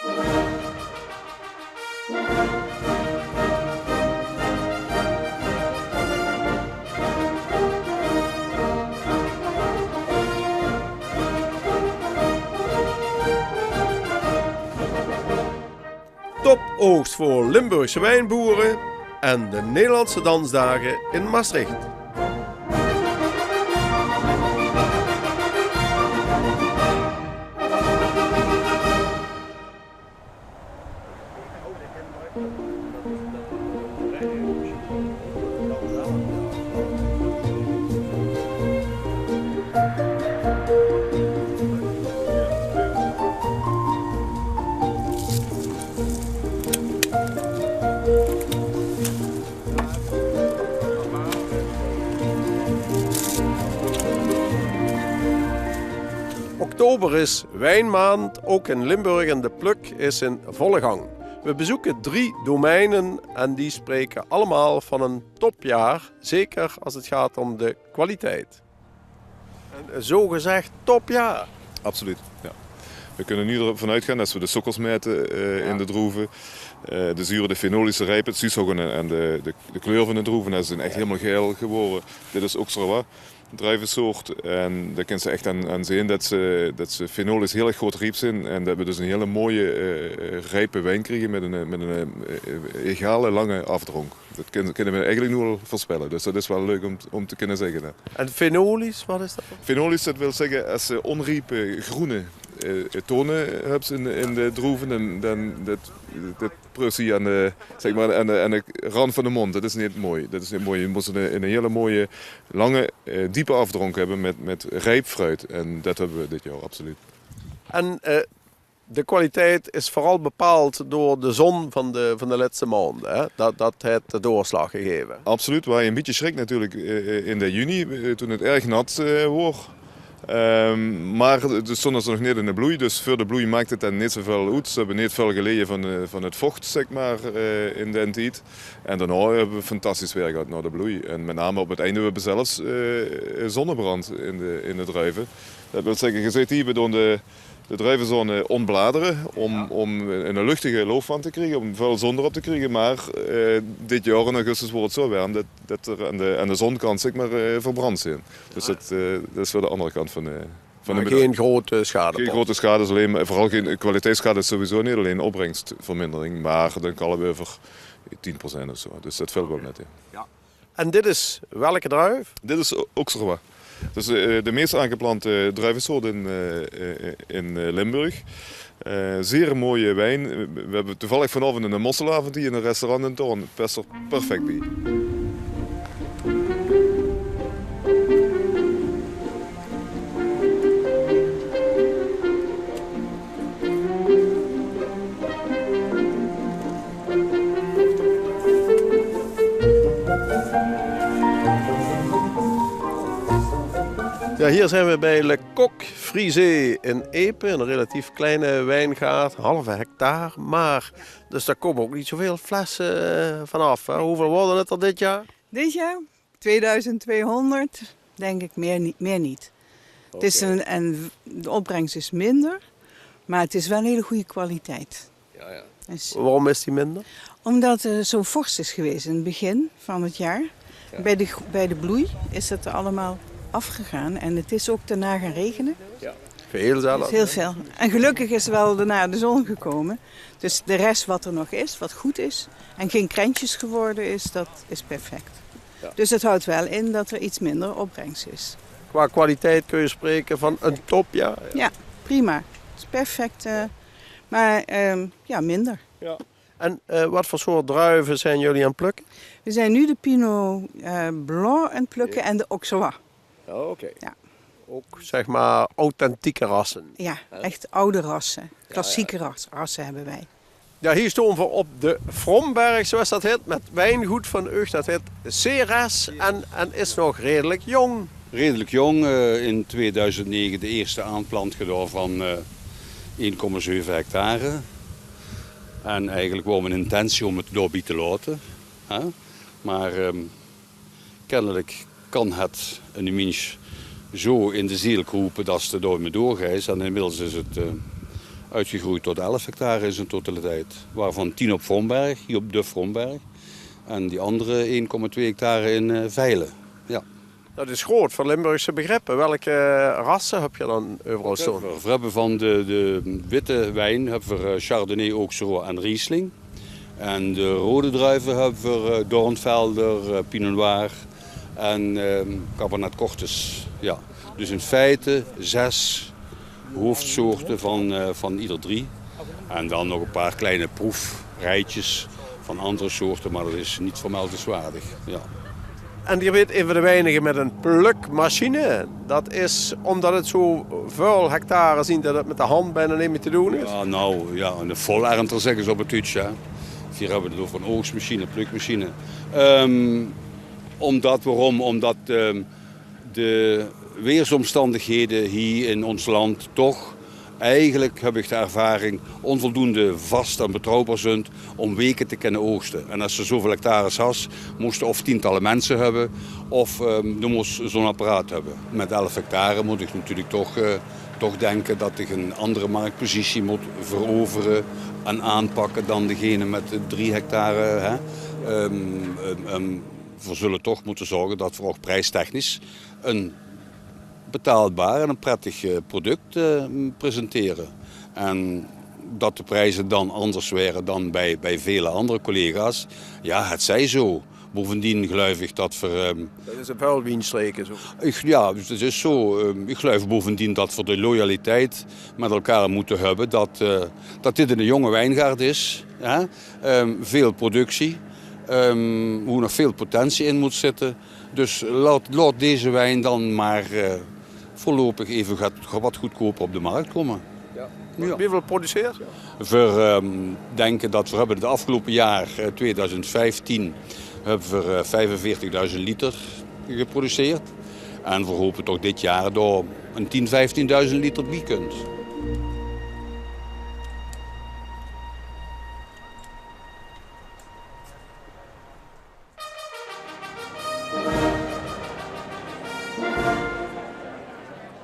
Topoogst voor Limburgse wijnboeren en de Nederlandse dansdagen in Maastricht. Oktober is wijnmaand, ook in Limburg en de pluk is in volle gang. We bezoeken 3 domeinen en die spreken allemaal van een topjaar, zeker als het gaat om de kwaliteit. Een zogezegd topjaar. Absoluut, ja. We kunnen nu ervan uitgaan als we de sukkers meten in de droeven, de zuren, de fenolische rijp, het zuurstoffen en de kleur van de droeven, dat zijn echt helemaal geel geworden. Dit is Auxerrois, een druivensoort, en daar kun je echt aan zien dat ze fenolisch heel erg goed rijp zijn en dat we dus een hele mooie rijpe wijn krijgen met een egale lange afdronk. Dat kunnen we eigenlijk nu al voorspellen, dus dat is wel leuk om te kunnen zeggen. En fenolisch, wat is dat? Fenolisch, dat wil zeggen als ze onrijpe groene tonen hebt in de droeven, dan dat precies aan de rand van de mond. Dat is niet mooi. Je moet een hele mooie, lange, diepe afdronk hebben met rijp fruit. En dat hebben we dit jaar absoluut. En de kwaliteit is vooral bepaald door de zon van de laatste maanden. Hè? Dat heeft de doorslag gegeven. Absoluut. Waar je een beetje schrik natuurlijk in de juni, toen het erg nat wordt. Maar de zon is nog niet in de bloei, dus voor de bloei maakt het dan niet zoveel uit. Ze hebben niet veel geleden van het vocht, zeg maar, in de tijd. En daarna hebben we fantastisch weer gehad naar de bloei. En met name op het einde hebben we zelfs zonnebrand in de druiven. Dat wil zeggen, je ziet hier, we doen de druivenzone ontbladeren om een luchtige loof van te krijgen, om veel zon erop te krijgen. Maar dit jaar in augustus wordt het zo warm dat er aan de zonkant, zeg maar, verbrand zijn. Dus dat is weer de andere kant van de geen grote schade. Geen grote schade, vooral geen kwaliteitsschade is sowieso niet, alleen opbrengstvermindering. Maar dan kallen we over 10% of zo. Dus dat valt wel net in. Ja. En dit is welke druif? Dit is Auxerrois. Dus de meest aangeplante druivensoort in Limburg. Zeer mooie wijn. We hebben toevallig vanavond een mosselavond hier in een restaurant in Toorn. Het past er perfect bij. Ja, hier zijn we bij Le Coq Frisé in Epe, een relatief kleine wijngaard, halve hectare. Maar, dus daar komen ook niet zoveel flessen vanaf. Hè? Hoeveel worden het er dit jaar? Dit jaar? 2200, denk ik, meer niet. Okay. Het is de opbrengst is minder, maar het is wel een hele goede kwaliteit. Ja. Dus, waarom is die minder? Omdat het zo vorst is geweest in het begin van het jaar. Ja. Bij de bloei is het allemaal afgegaan en het is ook daarna gaan regenen. Ja, veel zelfs. Heel veel. En gelukkig is wel daarna de zon gekomen. Dus de rest wat er nog is, wat goed is en geen krentjes geworden is, dat is perfect. Ja. Dus het houdt wel in dat er iets minder opbrengst is. Qua kwaliteit kun je spreken van een topjaar? Ja, prima. Het is perfect, maar minder. Ja. En wat voor soort druiven zijn jullie aan het plukken? We zijn nu de Pinot Blanc aan het plukken en de Auxerrois. Oh, oké. Ja. Ook zeg maar authentieke rassen. Ja, echt oude rassen. Klassieke rassen hebben wij. Ja, hier staan we op de Fromberg, zoals dat heet, met wijngoed van u. Dat heet CRS en is nog redelijk jong. Redelijk jong. In 2009 de eerste aanplant gedaan van 1,7 hectare. En eigenlijk was mijn intentie om het daarbij te laten. Hè? Maar kennelijk kan het een mens zo in de ziel roepen dat ze er door me doorgeeft. En inmiddels is het uitgegroeid tot 11 hectare in zijn totaliteit. Waarvan 10 op Vromberg, hier op de Vromberg. En die andere 1,2 hectare in Veilen. Ja. Dat is groot voor Limburgse begrippen. Welke rassen heb je dan overal staan? We hebben van de witte wijn hebben we Chardonnay, Auxerrois en Riesling. En de rode druiven hebben we Doornfelder, Pinot Noir en Cabernet Cortés. Ja. Dus in feite 6 hoofdsoorten van ieder 3. En dan nog een paar kleine proefrijtjes van andere soorten, maar dat is niet vermeldenswaardig. Ja. En je weet even de weinigen met een plukmachine. Dat is omdat het zo veel hectare zien dat het met de hand bijna niet meer te doen is. Ja, nou, ja, een volernter zeggen ze op het Duits. Hè. Hier hebben we het over een oogstmachine, plukmachine. Waarom? Omdat de weersomstandigheden hier in ons land toch, eigenlijk heb ik de ervaring, onvoldoende vast en betrouwbaar zijn om weken te kunnen oogsten. En als ze zoveel hectares had, moesten of tientallen mensen hebben of je moest zo'n apparaat hebben. Met 11 hectare moet ik natuurlijk toch denken dat ik een andere marktpositie moet veroveren en aanpakken dan degene met 3 hectare. Hè. We zullen toch moeten zorgen dat we ook prijstechnisch een betaalbaar en een prettig product presenteren. En dat de prijzen dan anders waren dan bij vele andere collega's, ja, het zij zo. Bovendien geloof ik dat we... Dat is een vuilwienstreken zo. Ja, het is zo. Ik geloof bovendien dat we de loyaliteit met elkaar moeten hebben. Dat dit een jonge wijngaard is. Ja? Veel productie. Hoe nog veel potentie in moet zitten. Dus laat deze wijn dan maar voorlopig even wat goedkoper op de markt komen. Ja. Ja. Wie produceert? We denken dat we hebben het afgelopen jaar, 2015, hebben we 45.000 liter geproduceerd. En we hopen toch dit jaar door een 10.000, 15.000 liter bier kunt.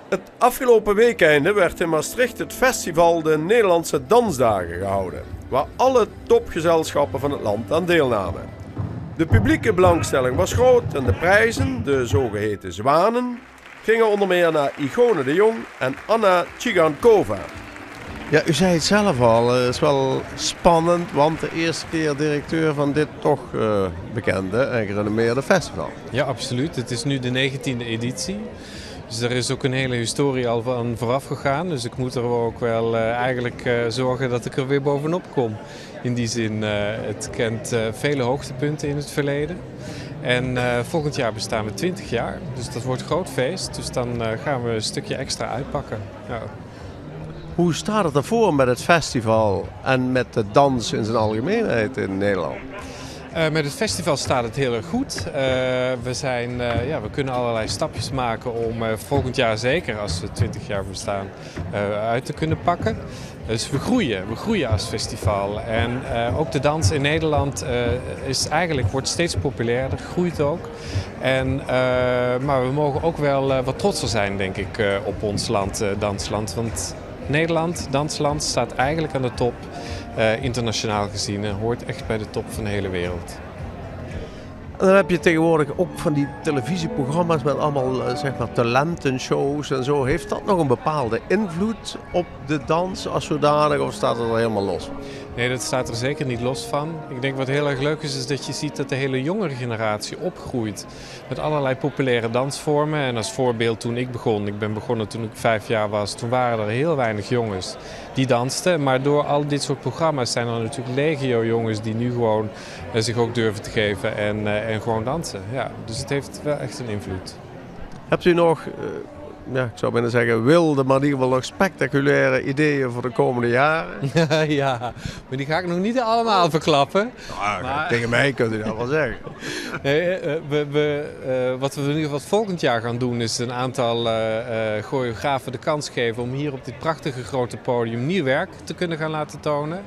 Het afgelopen weekende werd in Maastricht het festival de Nederlandse Dansdagen gehouden, waar alle topgezelschappen van het land aan deelnamen. De publieke belangstelling was groot en de prijzen, de zogeheten zwanen, gingen onder meer naar Igone de Jong en Anna Tsigankova. Ja, u zei het zelf al, het is wel spannend, want de eerste keer directeur van dit toch bekende en gerenommeerde festival. Ja, absoluut. Het is nu de 19e editie. Dus er is ook een hele historie al van vooraf gegaan. Dus ik moet er ook wel eigenlijk zorgen dat ik er weer bovenop kom. In die zin, het kent vele hoogtepunten in het verleden. En volgend jaar bestaan we 20 jaar. Dus dat wordt een groot feest. Dus dan gaan we een stukje extra uitpakken. Ja. Hoe staat het ervoor met het festival en met de dans in zijn algemeenheid in Nederland? Met het festival staat het heel erg goed. We kunnen allerlei stapjes maken om volgend jaar zeker, als we 20 jaar bestaan, uit te kunnen pakken. Dus we groeien als festival. En ook de dans in Nederland wordt steeds populairder, groeit ook. Maar we mogen ook wel wat trotser zijn, denk ik, op ons land, dansland. Want Nederland, dansland, staat eigenlijk aan de top. Internationaal gezien en hoort echt bij de top van de hele wereld. En dan heb je tegenwoordig ook van die televisieprogramma's met allemaal zeg maar talentenshows en zo. Heeft dat nog een bepaalde invloed op de dans als zodanig of staat het er helemaal los? Nee, dat staat er zeker niet los van. Ik denk wat heel erg leuk is dat je ziet dat de hele jongere generatie opgroeit met allerlei populaire dansvormen. En als voorbeeld toen ik ben begonnen toen ik 5 jaar was, toen waren er heel weinig jongens die dansten. Maar door al dit soort programma's zijn er natuurlijk legio jongens die nu gewoon zich ook durven te geven en gewoon dansen. Ja, dus het heeft wel echt een invloed. Hebt u nog, ik zou bijna zeggen wilde, maar in ieder geval nog spectaculaire ideeën voor de komende jaren? Ja, maar die ga ik nog niet allemaal verklappen. Maar tegen mij kunt u dat wel zeggen. Nee, wat we in ieder geval volgend jaar gaan doen is een aantal choreografen de kans geven om hier op dit prachtige grote podium nieuw werk te kunnen gaan laten tonen.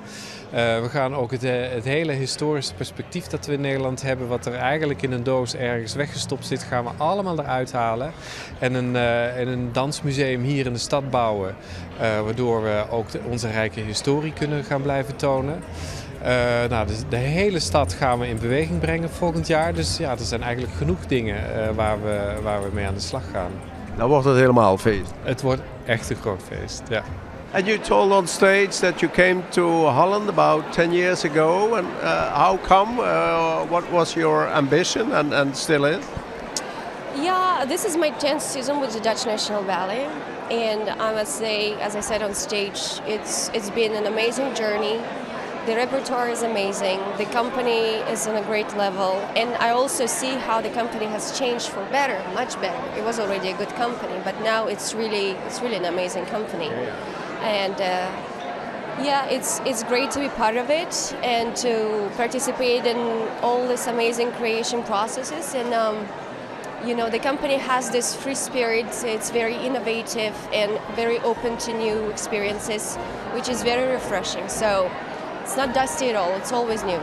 We gaan ook het hele historische perspectief dat we in Nederland hebben, wat er eigenlijk in een doos ergens weggestopt zit, gaan we allemaal eruit halen. En een dansmuseum hier in de stad bouwen, waardoor we ook onze rijke historie kunnen gaan blijven tonen. Dus de hele stad gaan we in beweging brengen volgend jaar. Dus ja, er zijn eigenlijk genoeg dingen waar we mee aan de slag gaan. Dan wordt het helemaal feest. Het wordt echt een groot feest, ja. And you told on stage that you came to Holland about 10 years ago. And how come? What was your ambition and still is? Yeah, this is my 10th season with the Dutch National Ballet. And I must say, as I said on stage, it's been an amazing journey. The repertoire is amazing. The company is on a great level. And I also see how the company has changed for better, much better. It was already a good company, but now it's really an amazing company. And it's great to be part of it and to participate in all these amazing creation processes. And the company has this free spirit. It's very innovative and very open to new experiences, which is very refreshing. So it's not dusty at all. It's always new.